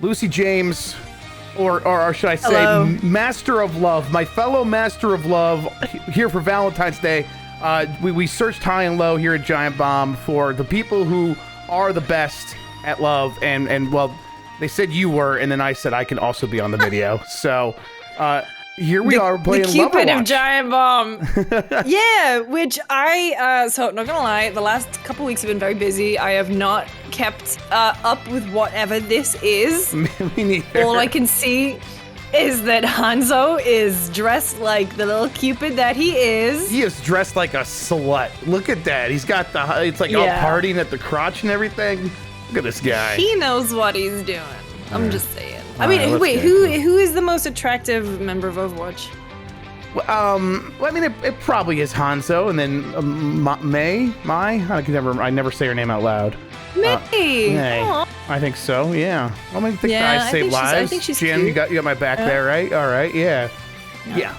Lucy James, or should I say, Hello. Master of Love, my fellow Master of Love, here for Valentine's Day. We searched high and low here at Giant Bomb for the people who are the best at love, and well, they said you were, and then I said I can also be on the video. So here we are playing the Cupid Loverwatch. of Giant Bomb. Yeah, which so not gonna lie, the last couple weeks have been very busy. I have not kept up with whatever this is. Me neither. All I can see is that Hanzo is dressed like the little Cupid that he is. He is dressed like a slut. Look at that. He's got it's like all partying at the crotch and everything. Look at this guy. He knows what he's doing. I'm just saying. I All mean, right, wait, let's go. who is the most attractive member of Overwatch? Well, I mean, it probably is Hanzo, and then Mai. I never say her name out loud. May. May. Aw. I think so. Yeah. I mean, Yeah, guys I save think she's- I lives. think she's Jim, cute. you got my back there, right? All right. Yeah. Yeah.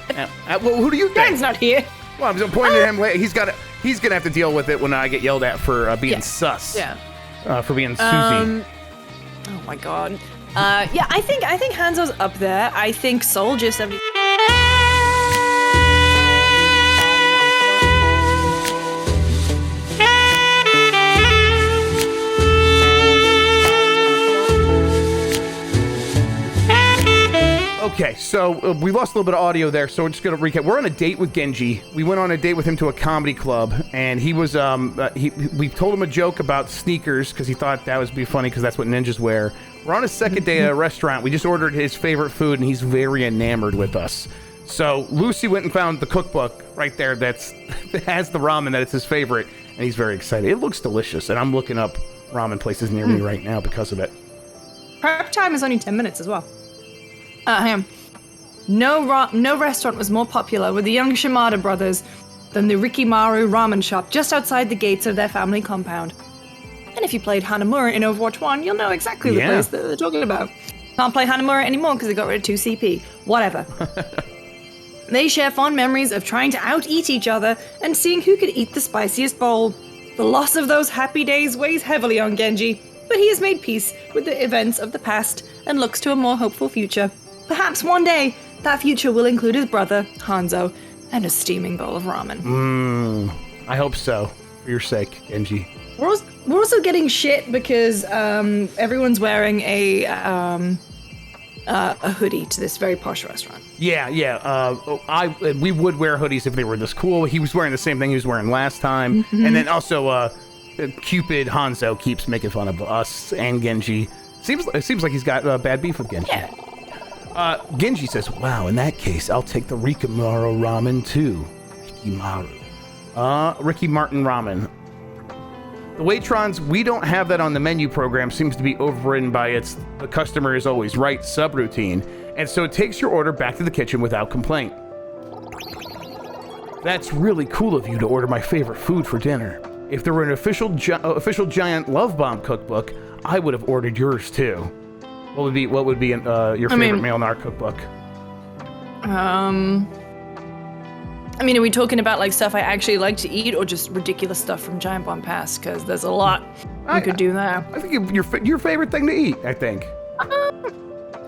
Well, who do you think? Gang's not here. Well, I'm just pointing at him. He's gonna have to deal with it when I get yelled at for being sus. Yeah. For being Susie. Oh my god. Yeah, I think Hanzo's up there. I think Soldier 70. Okay, so we lost a little bit of audio there, so we're just gonna recap. We're on a date with Genji. We went on a date with him to a comedy club, and he was we told him a joke about sneakers because he thought that would be funny because that's what ninjas wear. We're on a second day at a restaurant. We just ordered his favorite food, and he's very enamored with us. So Lucy went and found the cookbook right there that has the ramen that it's his favorite, and he's very excited. It looks delicious, and I'm looking up ramen places near me right now because of it. Prep time is only 10 minutes as well. Hang on. No restaurant was more popular with the young Shimada brothers than the Rikimaru ramen shop just outside the gates of their family compound. And if you played Hanamura in Overwatch 1, you'll know exactly the place that they're talking about. Can't play Hanamura anymore because they got rid of 2 CP. Whatever. They share fond memories of trying to out-eat each other and seeing who could eat the spiciest bowl. The loss of those happy days weighs heavily on Genji, but he has made peace with the events of the past and looks to a more hopeful future. Perhaps one day, that future will include his brother, Hanzo, and a steaming bowl of ramen. I hope so, for your sake, Genji. We're also getting shit because everyone's wearing a hoodie to this very posh restaurant. Yeah. We would wear hoodies if they were this cool. He was wearing the same thing he was wearing last time. And then also, Cupid Hanzo keeps making fun of us and Genji. It seems like he's got bad beef with Genji. Yeah. Genji says, wow, in that case, I'll take the Rikimaru ramen too. Ricky Martin ramen. The Waitrons, we don't have that on the menu program, seems to be overridden by the customer is always right subroutine, and so it takes your order back to the kitchen without complaint. That's really cool of you to order my favorite food for dinner. If there were an official Giant Love Bomb cookbook, I would have ordered yours too. What would be your favorite meal in our cookbook? I mean, are we talking about like stuff I actually like to eat, or just ridiculous stuff from Giant Bomb Pass? Because there's a lot we could do there. I think your favorite thing to eat. I think.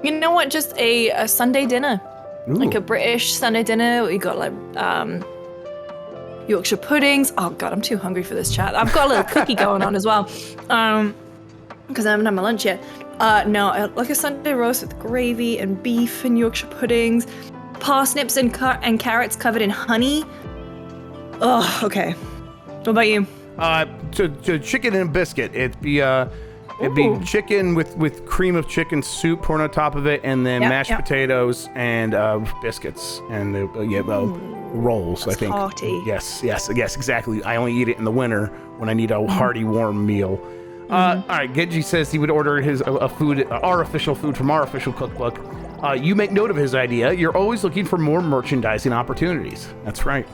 You know what? Just a Sunday dinner, like a British Sunday dinner. We got like Yorkshire puddings. Oh god, I'm too hungry for this chat. I've got a little cookie going on as well, because I haven't had my lunch yet. No, like a Sunday roast with gravy and beef and Yorkshire puddings. Parsnips and carrots covered in honey. Oh, okay. What about you? To chicken and biscuit. It'd be chicken with cream of chicken soup poured on top of it, and then mashed potatoes and biscuits and rolls. That's I think. hearty. Yes, exactly. I only eat it in the winter when I need a hearty, warm meal. All right, Genji says he would order our official food from our official cookbook. You make note of his idea. You're always looking for more merchandising opportunities. That's right.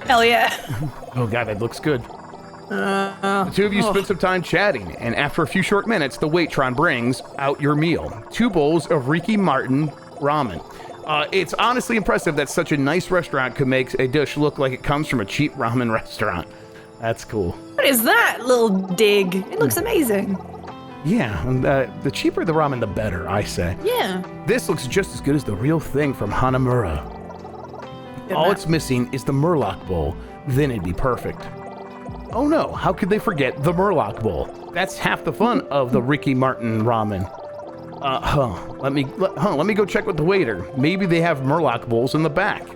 Hell yeah. Oh god, that looks good. The two of you spend some time chatting, and after a few short minutes, the Waitron brings out your meal. 2 bowls of Ricky Martin ramen. It's honestly impressive that such a nice restaurant could make a dish look like it comes from a cheap ramen restaurant. That's cool. What is that little dig? It looks amazing. Yeah, and the cheaper the ramen, the better, I say. Yeah. This looks just as good as the real thing from Hanamura. All it's missing is the Murloc bowl. Then it'd be perfect. Oh no, how could they forget the Murloc bowl? That's half the fun of the Ricky Martin ramen. Let me go check with the waiter. Maybe they have Murloc bowls in the back.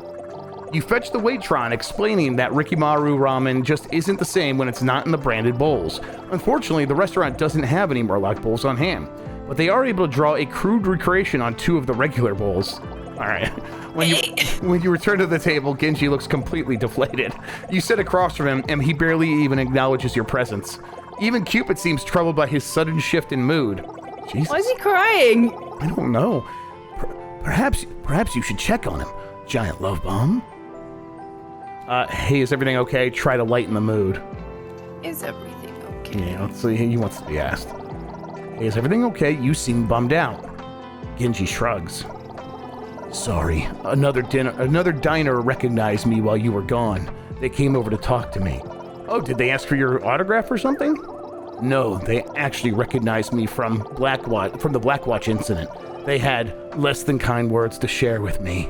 You fetch the waitron, explaining that Ricky Maru ramen just isn't the same when it's not in the branded bowls. Unfortunately, the restaurant doesn't have any Murloc bowls on hand, but they are able to draw a crude recreation on 2 of the regular bowls. All right. When you return to the table, Genji looks completely deflated. You sit across from him, and he barely even acknowledges your presence. Even Cupid seems troubled by his sudden shift in mood. Jesus. Why is he crying? I don't know. Perhaps you should check on him, giant love bomb. Hey, is everything okay? Try to lighten the mood. Is everything okay? Yeah, let's see. He wants to be asked. Hey, is everything okay? You seem bummed out. Genji shrugs. Sorry, another diner recognized me while you were gone. They came over to talk to me. Oh, did they ask for your autograph or something? No, they actually recognized me from the Blackwatch incident. They had less than kind words to share with me.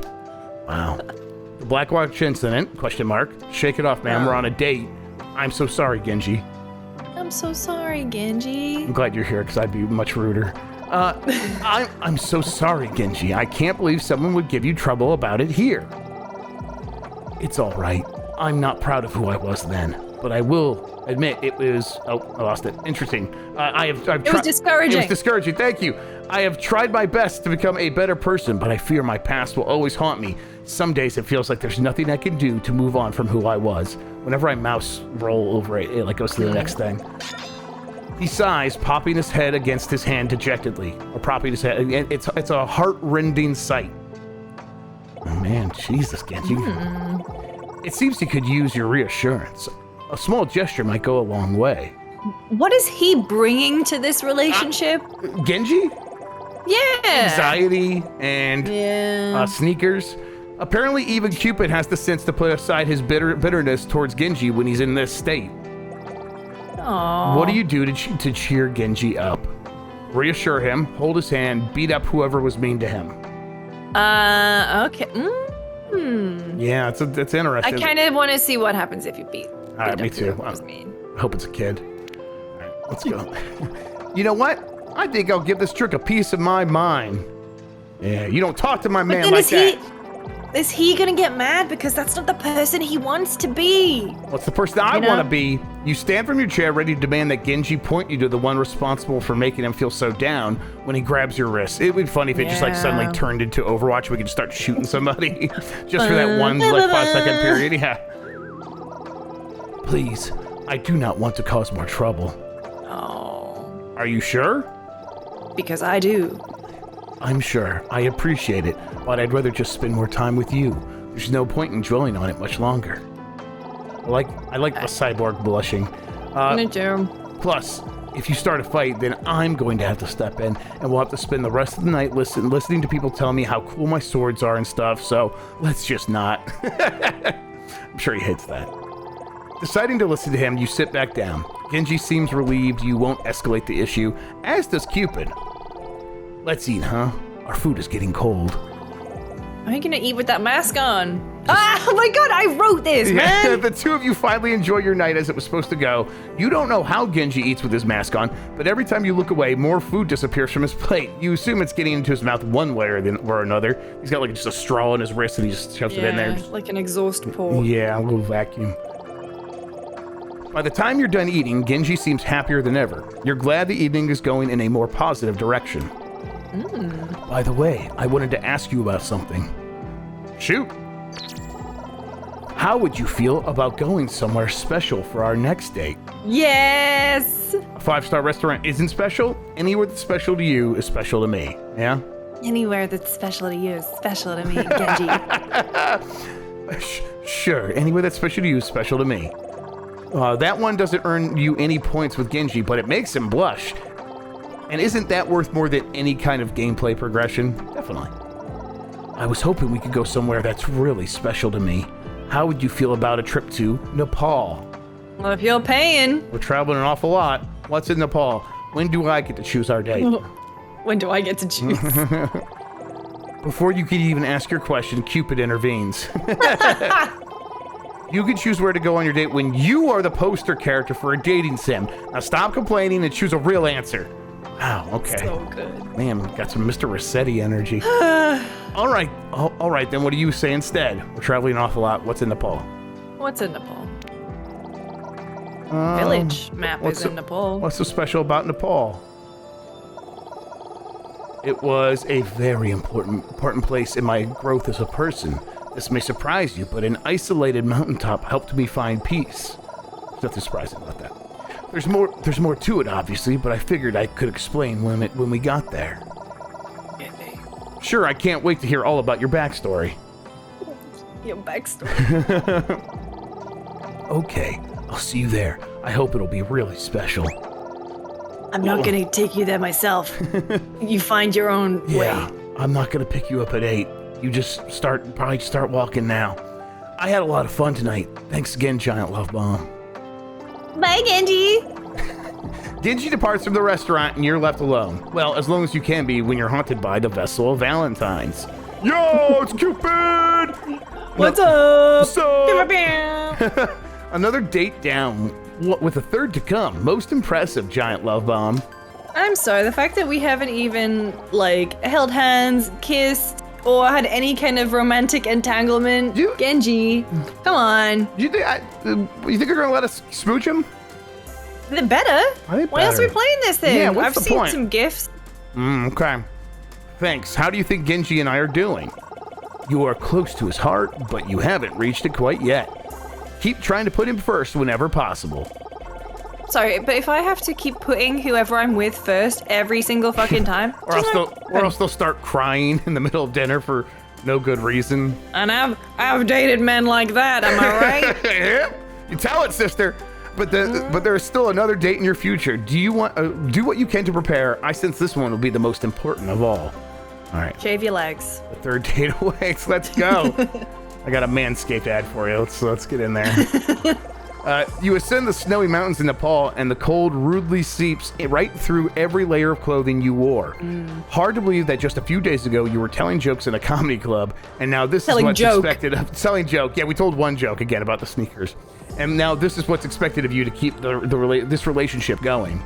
Wow. The Blackwatch incident, question mark. Shake it off, man. We're on a date. I'm so sorry, Genji. I'm so sorry, Genji. I'm glad you're here, because I'd be much ruder. I'm so sorry, Genji. I can't believe someone would give you trouble about it here. It's all right. I'm not proud of who I was then, but I will admit it was... Oh, I lost it. Interesting. It was discouraging. It was discouraging. Thank you. I have tried my best to become a better person, but I fear my past will always haunt me. Some days it feels like there's nothing I can do to move on from who I was. Whenever I mouse roll over it, it like goes to the next thing. He sighs, popping his head against his hand dejectedly, or propping his head. It's a heart-rending sight. Oh man, Jesus, Genji. It seems he could use your reassurance. A small gesture might go a long way. What is he bringing to this relationship? Genji? Yeah. Anxiety and sneakers. Apparently, even Cupid has the sense to put aside his bitterness towards Genji when he's in this state. Aww. What do you do to cheer Genji up? Reassure him, hold his hand, beat up whoever was mean to him. Okay. Yeah, it's interesting. I kind of want to see what happens if you beat. All right, me too. I hope it's a kid. All right, let's go. You know what? I think I'll give this trick a piece of my mind. Yeah, you don't talk to my man like that. Is he gonna get mad because that's not the person he wants to be? What's the person I want to be? You stand from your chair ready to demand that Genji point you to the one responsible for making him feel so down when he grabs your wrist. It would be funny if it just like suddenly turned into Overwatch. We could just start shooting somebody just for that one like 5-second period. Yeah. Please, I do not want to cause more trouble. Oh. Are you sure? Because I do. I'm sure. I appreciate it, but I'd rather just spend more time with you. There's no point in dwelling on it much longer. I like the cyborg blushing. Me too. Plus, if you start a fight, then I'm going to have to step in, and we'll have to spend the rest of the night listening to people tell me how cool my swords are and stuff, so let's just not. I'm sure he hates that. Deciding to listen to him, you sit back down. Genji seems relieved you won't escalate the issue, as does Cupid. Let's eat, huh? Our food is getting cold. How are you gonna eat with that mask on? Oh my god, I wrote this, man! The two of you finally enjoy your night as it was supposed to go. You don't know how Genji eats with his mask on, but every time you look away, more food disappears from his plate. You assume it's getting into his mouth one way or another. He's got like just a straw in his wrist and he just shoves it in there. Like an exhaust port. Yeah, a little vacuum. By the time you're done eating, Genji seems happier than ever. You're glad the evening is going in a more positive direction. By the way, I wanted to ask you about something. Shoot. How would you feel about going somewhere special for our next date? Yes! A 5-star restaurant isn't special. Anywhere that's special to you is special to me. Yeah? Anywhere that's special to you is special to me, Genji. Sure, anywhere that's special to you is special to me. That one doesn't earn you any points with Genji, but it makes him blush. And isn't that worth more than any kind of gameplay progression? Definitely. I was hoping we could go somewhere that's really special to me. How would you feel about a trip to Nepal? Well, if you're paying. We're traveling an awful lot. What's in Nepal? When do I get to choose our date? When do I get to choose? Before you can even ask your question, Cupid intervenes. You can choose where to go on your date when you are the poster character for a dating sim. Now stop complaining and choose a real answer. Wow, okay. So good. Man, got some Mr. Rossetti energy. All right, then what do you say instead? We're traveling an awful lot. What's in Nepal? What's in Nepal? Village map is in Nepal. What's so special about Nepal? It was a very important place in my growth as a person. This may surprise you, but an isolated mountaintop helped me find peace. There's nothing surprising about that. There's more to it, obviously, but I figured I could explain when we got there. Sure, I can't wait to hear all about your backstory. Your backstory. Okay, I'll see you there. I hope it'll be really special. I'm not gonna take you there myself. You find your own way. I'm not gonna pick you up at 8. You just probably start walking now. I had a lot of fun tonight. Thanks again, Giant Love Bomb. Bye, Genji. Genji departs from the restaurant and you're left alone. Well, as long as you can be when you're haunted by the vessel of Valentine's. Yo, it's Cupid! What's up? What's up? Another date down, with a third to come. Most impressive, Giant Love Bomb. I'm sorry, the fact that we haven't even, held hands, kissed, or had any kind of romantic entanglement. Genji, come on. You think you're gonna let us smooch him? The better. Why else are we playing this thing? Yeah, what's I've the seen point? some gifs. Okay. Thanks. How do you think Genji and I are doing? You are close to his heart, but you haven't reached it quite yet. Keep trying to put him first whenever possible. Sorry, but if I have to keep putting whoever I'm with first every single fucking time, or else they'll start crying in the middle of dinner for no good reason. And I've dated men like that. Am I right? Yeah, you tell it, sister. But there's still another date in your future. Do you want do what you can to prepare? I sense this one will be the most important of all. All right. Shave your legs. The third date awaits. Let's go. I got a Manscaped ad for you. Let's get in there. You ascend the snowy mountains in Nepal, and the cold rudely seeps right through every layer of clothing you wore. Hard to believe that just a few days ago you were telling jokes in a comedy club, and now this is what's expected of telling joke. Yeah, we told one joke again about the sneakers, and now this is what's expected of you to keep this relationship going.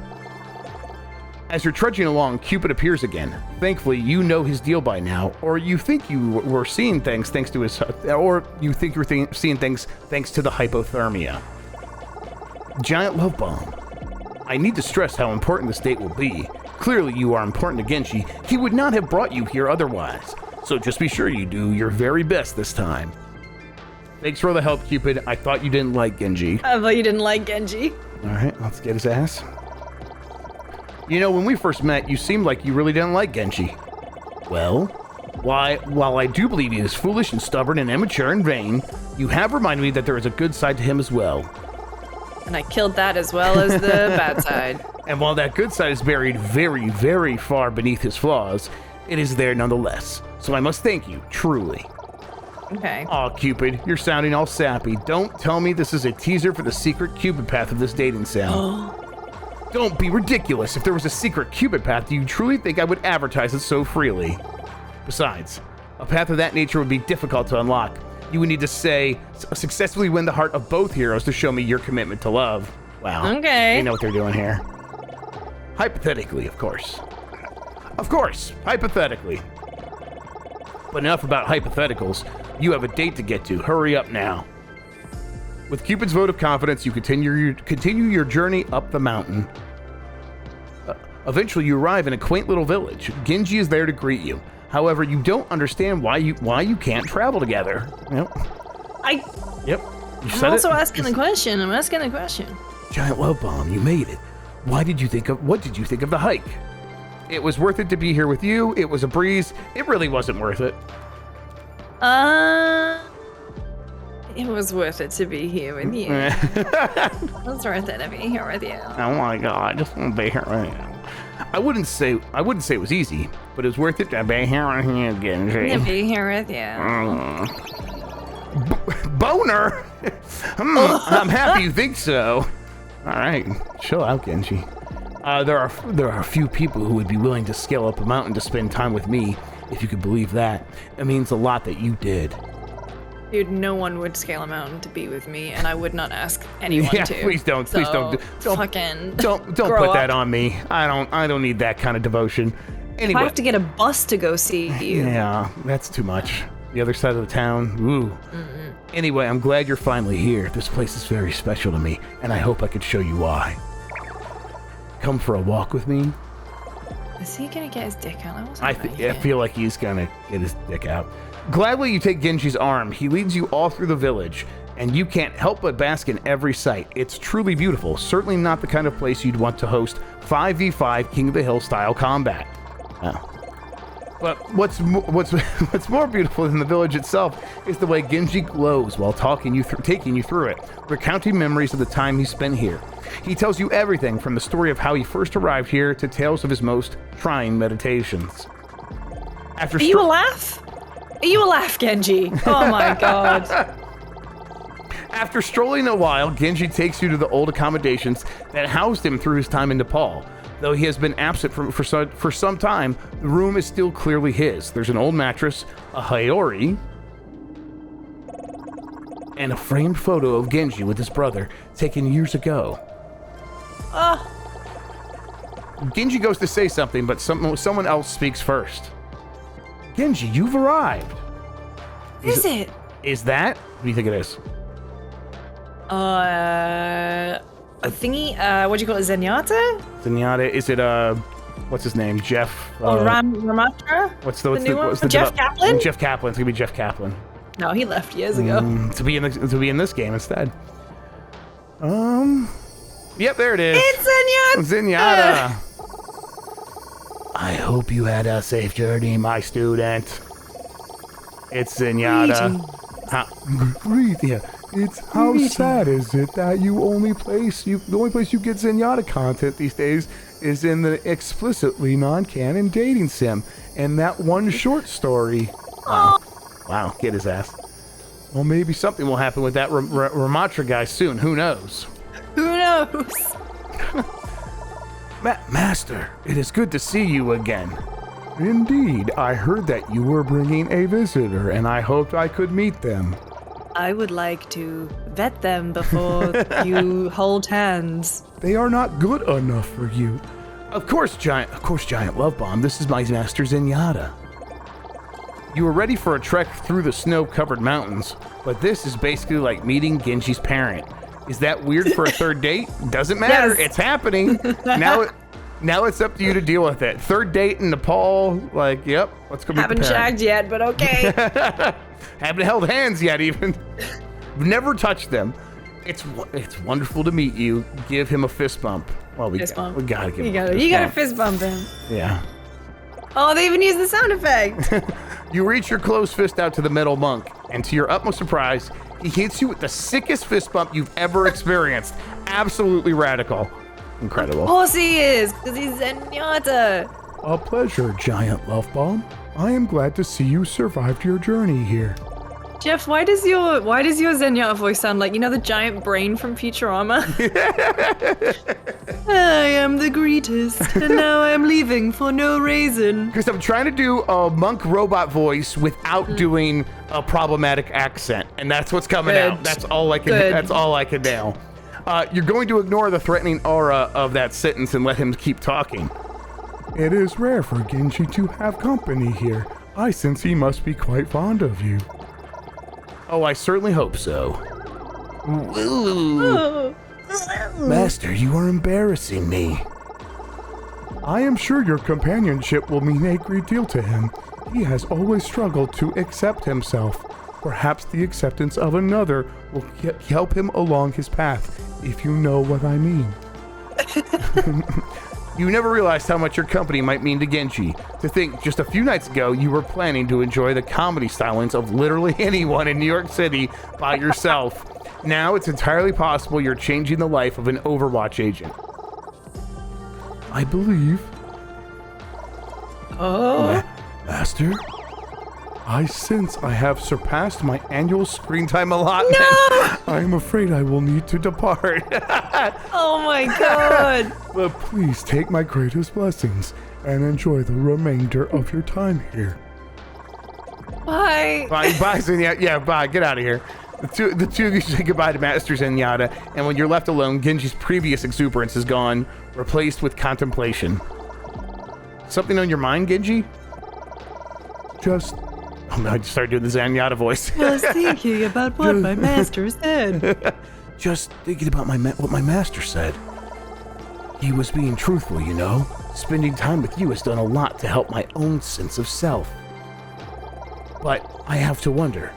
As you're trudging along, Cupid appears again. Thankfully, you know his deal by now, or you think you were seeing things thanks to his, or you think you're seeing things thanks to the hypothermia. Giant Love Bomb. I need to stress how important this date will be. Clearly, you are important to Genji. He would not have brought you here otherwise. So just be sure you do your very best this time. Thanks for the help, Cupid. I thought you didn't like Genji. I thought you didn't like Genji. All right, let's get his ass. You know, when we first met, you seemed like you really didn't like Genji. Well, while I do believe he is foolish and stubborn and immature and vain, you have reminded me that there is a good side to him as well. And I killed that as well as the bad side. And while that good side is buried very, very far beneath his flaws, it is there nonetheless. So I must thank you, truly. Okay. Aw, Cupid, you're sounding all sappy. Don't tell me this is a teaser for the secret Cupid path of this dating sim. Don't be ridiculous. If there was a secret Cupid path, do you truly think I would advertise it so freely? Besides, a path of that nature would be difficult to unlock. You would need to successfully win the heart of both heroes to show me your commitment to love. Wow. Okay. They know what they're doing here. Hypothetically, of course. Of course, hypothetically. But enough about hypotheticals. You have a date to get to. Hurry up now. With Cupid's vote of confidence, you continue your journey up the mountain. Eventually, you arrive in a quaint little village. Genji is there to greet you. However, you don't understand why you can't travel together. Yep. Yep. I'm also asking the question. I'm asking the question. Giant Love Bomb, you made it. What did you think of the hike? It was worth it to be here with you. It was a breeze. It really wasn't worth it. It was worth it to be here with you. It was worth it to be here with you. Oh my god, I just want to be here with you. I wouldn't say it was easy, but it was worth it to be here with you, Genji. To be here with you. Boner? I'm happy you think so. All right, chill out, Genji. There are a few people who would be willing to scale up a mountain to spend time with me, if you could believe that. It means a lot that you did. Dude, no one would scale a mountain to be with me, and I would not ask anyone Yeah, to. please don't. Please don't. Don't grow put that up. on me. I don't need that kind of devotion. Anyway. I have to get a bus to go see you. Yeah, that's too much. The other side of the town. Ooh. Anyway, I'm glad you're finally here. This place is very special to me, and I hope I could show you why. Come for a walk with me? Is he gonna get his dick out? I feel like he's gonna get his dick out. Gladly, you take Genji's arm. He leads you all through the village, and you can't help but bask in every sight. It's truly beautiful. Certainly not the kind of place you'd want to host 5v5 King of the Hill style combat. Oh. But what's more beautiful than the village itself is the way Genji glows while taking you through it, recounting memories of the time he spent here. He tells you everything from the story of how he first arrived here to tales of his most trying meditations. Are you a laugh? Are you a laugh, Genji? Oh my god. After strolling a while, Genji takes you to the old accommodations that housed him through his time in Nepal. Though he has been absent for some time, the room is still clearly his. There's an old mattress, a Hayori, and a framed photo of Genji with his brother, taken years ago. Genji goes to say something, but someone else speaks first. Genji, you've arrived. Is it? Is that? What do you think it is? A thingy? What do you call it? Zenyatta? Zenyatta? Is it what's his name? Jeff? Ramatra? What's the Jeff Kaplan? Jeff Kaplan. It's gonna be Jeff Kaplan. No, he left years ago. To be in this game instead. Yep, there it is. It's Zenyatta. Zenyatta. I hope you had a safe journey, my student. It's Zenyatta. How sad is it that the only place you get Zenyatta content these days is in the explicitly non-canon dating sim and that one short story. Wow, get his ass. Well, maybe something will happen with that Ramatra guy soon. Who knows? Who knows? Master, it is good to see you again. Indeed, I heard that you were bringing a visitor, and I hoped I could meet them. I would like to vet them before you hold hands. They are not good enough for you. Of course, Giant Love Bomb. This is my master Zenyatta. You were ready for a trek through the snow-covered mountains, but this is basically like meeting Genji's parent. Is that weird for a third date? Doesn't matter. Yes. It's happening. Now it's up to you to deal with it. Third date in Nepal, like, yep, let's go meet the Haven't parent. shagged yet, but okay. Haven't held hands yet, even. Never touched them. It's wonderful to meet you. Give him a fist bump. Well, we gotta give him a fist bump. You gotta fist bump him. Yeah. Oh, they even used the sound effect. You reach your closed fist out to the metal monk, and to your utmost surprise, he hits you with the sickest fist bump you've ever experienced. Absolutely radical. Incredible. Of course he is, because he's Zenyatta. A pleasure, Giant Love Bomb. I am glad to see you survived your journey here. Jeff, why does your Zenyatta voice sound like, the giant brain from Futurama? I am the greatest, and now I'm leaving for no reason. Because I'm trying to do a monk robot voice without doing a problematic accent, and that's what's coming out. That's all I can. That's all I can nail. You're going to ignore the threatening aura of that sentence and let him keep talking. It is rare for Genji to have company here. I sense he must be quite fond of you. Oh, I certainly hope so. Master, you are embarrassing me. I am sure your companionship will mean a great deal to him. He has always struggled to accept himself. Perhaps the acceptance of another will help him along his path, if you know what I mean. You never realized how much your company might mean to Genji. To think, just a few nights ago, you were planning to enjoy the comedy stylings of literally anyone in New York City by yourself. Now it's entirely possible you're changing the life of an Overwatch agent. I believe. Oh. Master? I sense I have surpassed my annual screen time allotment. No! I am afraid I will need to depart. Oh my god. But please take my greatest blessings and enjoy the remainder of your time here. Bye. Bye, Zenyatta. Yeah, bye. Get out of here. The two of you say goodbye to Master Zenyatta, and when you're left alone, Genji's previous exuberance is gone, replaced with contemplation. Something on your mind, Genji? Just... Oh no, I just started doing the Zenyatta voice. I was thinking about what my master said. Just thinking about what my master said. He was being truthful, you know? Spending time with you has done a lot to help my own sense of self. But I have to wonder,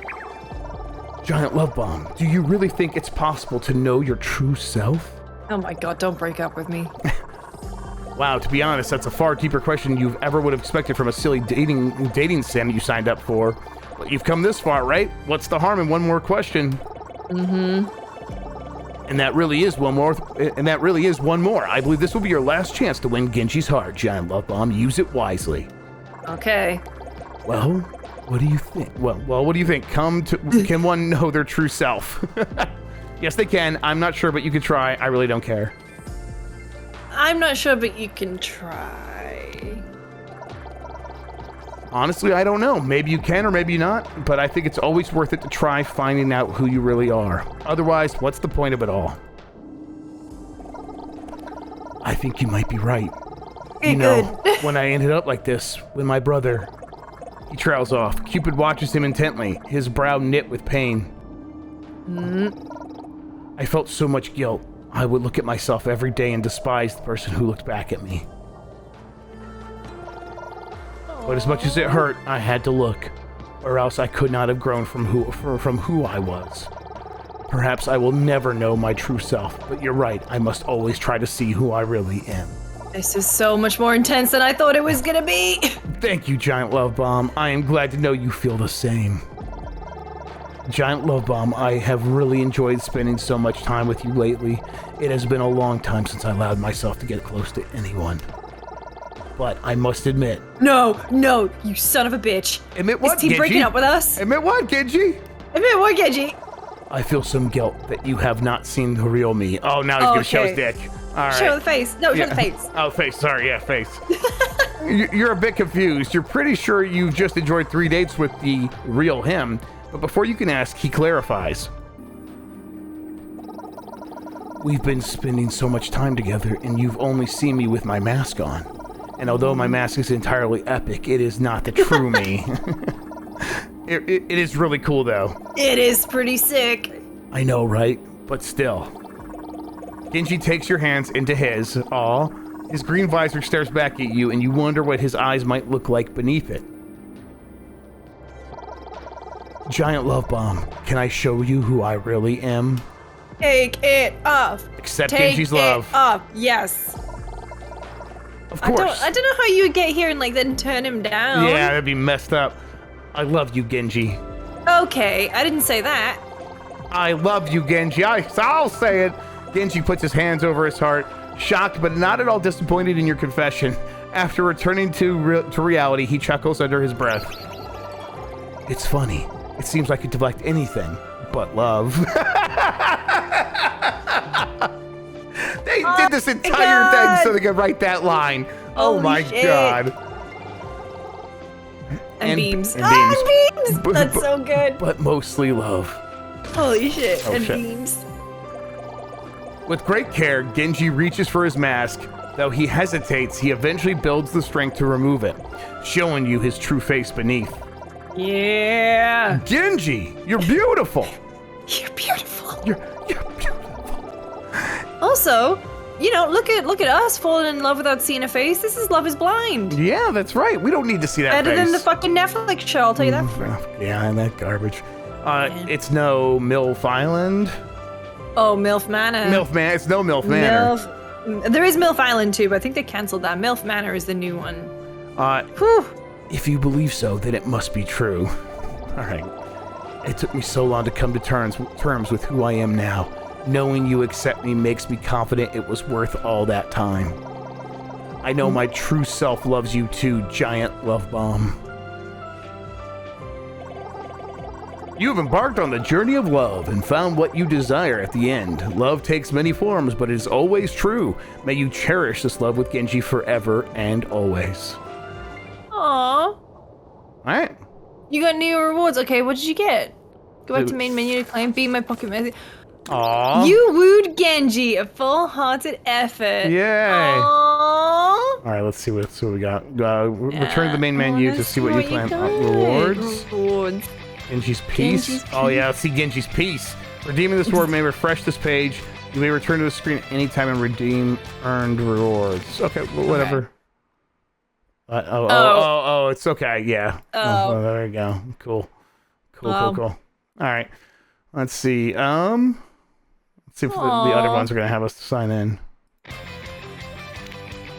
Giant Love Bomb, do you really think it's possible to know your true self? Oh my god, don't break up with me. Wow, to be honest, that's a far deeper question you ever would have expected from a silly dating sim you signed up for. But you've come this far, right? What's the harm in one more question? Mm-hmm. And that really is one more. I believe this will be your last chance to win Genji's heart, Giant Love Bomb. Use it wisely. Okay. Well, what do you think? Well, what do you think? Can one know their true self? Yes, they can. I'm not sure, but you could try. I really don't care. I'm not sure, but you can try. Honestly, I don't know. Maybe you can or maybe not, but I think it's always worth it to try finding out who you really are. Otherwise, what's the point of it all? I think you might be right. You know, when I ended up like this with my brother, he trails off. Cupid watches him intently, his brow knit with pain. I felt so much guilt. I would look at myself every day and despise the person who looked back at me. But as much as it hurt, I had to look, or else I could not have grown from who I was. Perhaps I will never know my true self, but you're right, I must always try to see who I really am. This is so much more intense than I thought it was gonna be. Thank you, Giant Love Bomb. I am glad to know you feel the same. Giant Love Bomb, I have really enjoyed spending so much time with you lately. It has been a long time since I allowed myself to get close to anyone. But I must admit... No, you son of a bitch. Admit what, Is he Genji? breaking up with us? Admit what, Genji? Admit what, Genji? I feel some guilt that you have not seen the real me. Oh, now he's gonna show his dick. All right. Show the face. No, show the face. Oh, face. Sorry, yeah, face. You're a bit confused. You're pretty sure you've just enjoyed 3 dates with the real him. But before you can ask, he clarifies. We've been spending so much time together, and you've only seen me with my mask on. And although my mask is entirely epic, it is not the true me. It is really cool, though. It is pretty sick. I know, right? But still. Genji takes your hands into his. Aw. His green visor stares back at you, and you wonder what his eyes might look like beneath it. Giant Love Bomb, can I show you who I really am? Take it off. Accept Genji's love. Take it off. Yes. Of course. I don't know how you would get here and then turn him down. Yeah, that'd be messed up. I love you, Genji. Okay, I didn't say that. I love you, Genji. I'll say it. Genji puts his hands over his heart, shocked but not at all disappointed in your confession. After returning to reality, he chuckles under his breath. It's funny. It seems like you deflect anything but love. They did this entire thing so they could write that line. Oh my god. And beams. And beams. Beams! That's so good. But mostly love. Holy shit. Oh, and shit. beams. With great care, Genji reaches for his mask. Though he hesitates, he eventually builds the strength to remove it, showing you his true face beneath. Yeah. Genji, you're beautiful. You're beautiful. You're beautiful. Also, you know, look at us falling in love without seeing a face. This is Love is Blind. Yeah, that's right. We don't need to see that Better face. than the fucking Netflix show, I'll tell you that. Yeah, and that garbage. It's no MILF Island. Oh, MILF Manor. It's no MILF Manor. There is MILF Island too, but I think they canceled that. MILF Manor is the new one. Whew. If you believe so, then it must be true. All right. It took me so long to come to terms with who I am now. Knowing you accept me makes me confident it was worth all that time. I know my true self loves you too, Giant Love Bomb. You have embarked on the journey of love and found what you desire at the end. Love takes many forms, but it is always true. May you cherish this love with Genji forever and always. Aww. All right. You got new rewards. Okay, what did you get? Go back to main menu to claim. Beat my pocket message. Aww. You wooed Genji. A full-hearted effort. Yay. Aww. All right, let's see what we got. Return to the main menu to see what you plan. Rewards. Rewards. Genji's Peace. Oh yeah, let's see Genji's Peace. Redeeming this reward may refresh this page. You may return to the screen anytime and redeem earned rewards. Okay, well, whatever. Okay. Oh, it's okay. Yeah. Oh, there we go. Cool. Cool. All right. Let's see. Let's see if the other ones are gonna have us sign in.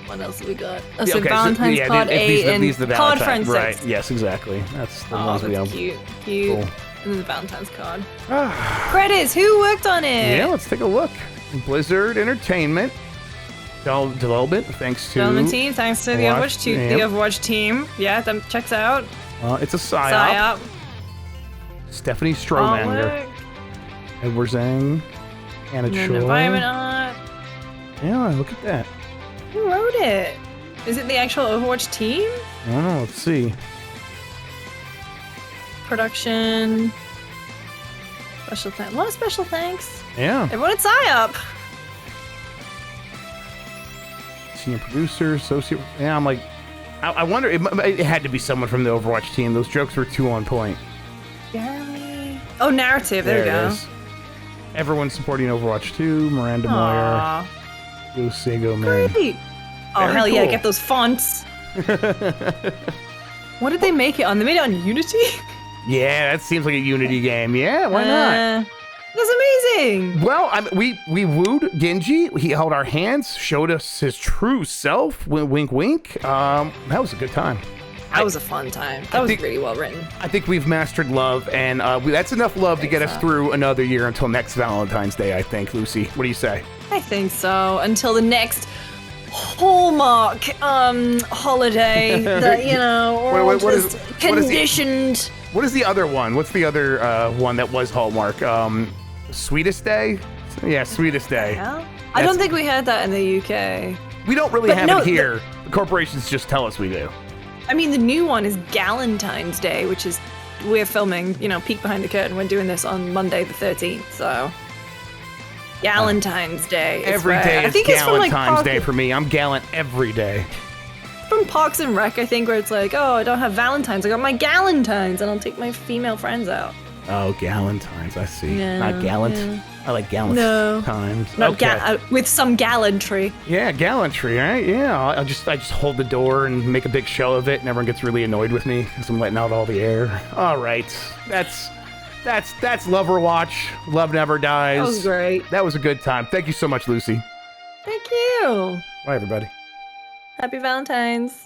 What else have we got? Oh, so Valentine's card 8 and these are the card Valentine. friend 6. Right. Yes, exactly. That's the ones we have. Cute. Cool. And then the Valentine's card. Credits. Who worked on it? Yeah, let's take a look. Blizzard Entertainment. Development. Thanks to Development team. Thanks to the Overwatch team. Yeah, that checks out. It's a psyop. Stephanie Stromander. Edward Zhang. Anna Choi. Environment art. Yeah, look at that. Who wrote it? Is it the actual Overwatch team? I don't know. Let's see. Production. Special thanks. A lot of special thanks. Yeah. Everyone at PsyUp. Senior producer, associate. Yeah, I'm like, I wonder. It had to be someone from the Overwatch team. Those jokes were too on point. Jeremy. Oh, narrative. There we go. Everyone supporting Overwatch 2. Miranda Moyer. Sego Man. Great. Oh, hell yeah, get those fonts. What did they make it on? They made it on Unity? Yeah, that seems like a Unity game. Yeah, why not? That's amazing. Well, we wooed Genji. He held our hands, showed us his true self. Wink, wink. That was a good time. That was a fun time. That was really well written. I think we've mastered love, and that's enough love to get us through another year until next Valentine's Day, I think. Lucy, what do you say? I think so. Until the next Hallmark holiday that, we're all just conditioned. What is the other one? What's the other one that was Hallmark? Sweetest Day? Yeah, Sweetest Day. I don't think we had that in the UK. We don't really have it here. The corporations just tell us we do. I mean, the new one is Galentine's Day, which is, we're filming, peek behind the curtain. We're doing this on Monday the 13th, so... Galentine's Day. Every day is Galentine's Day for me. I'm gallant every day. From Parks and Rec, I think, where it's like, oh, I don't have Valentine's. I got my Galentines, and I'll take my female friends out. Oh, Galentine's, I see. Yeah, not gallant. Yeah. I like gallant times. Not with some gallantry. Yeah, gallantry, right? Yeah, I just hold the door and make a big show of it, and everyone gets really annoyed with me because I'm letting out all the air. All right, that's Loverwatch. Love Never Dies. That was great. That was a good time. Thank you so much, Lucy. Thank you. Bye, everybody. Happy Valentine's.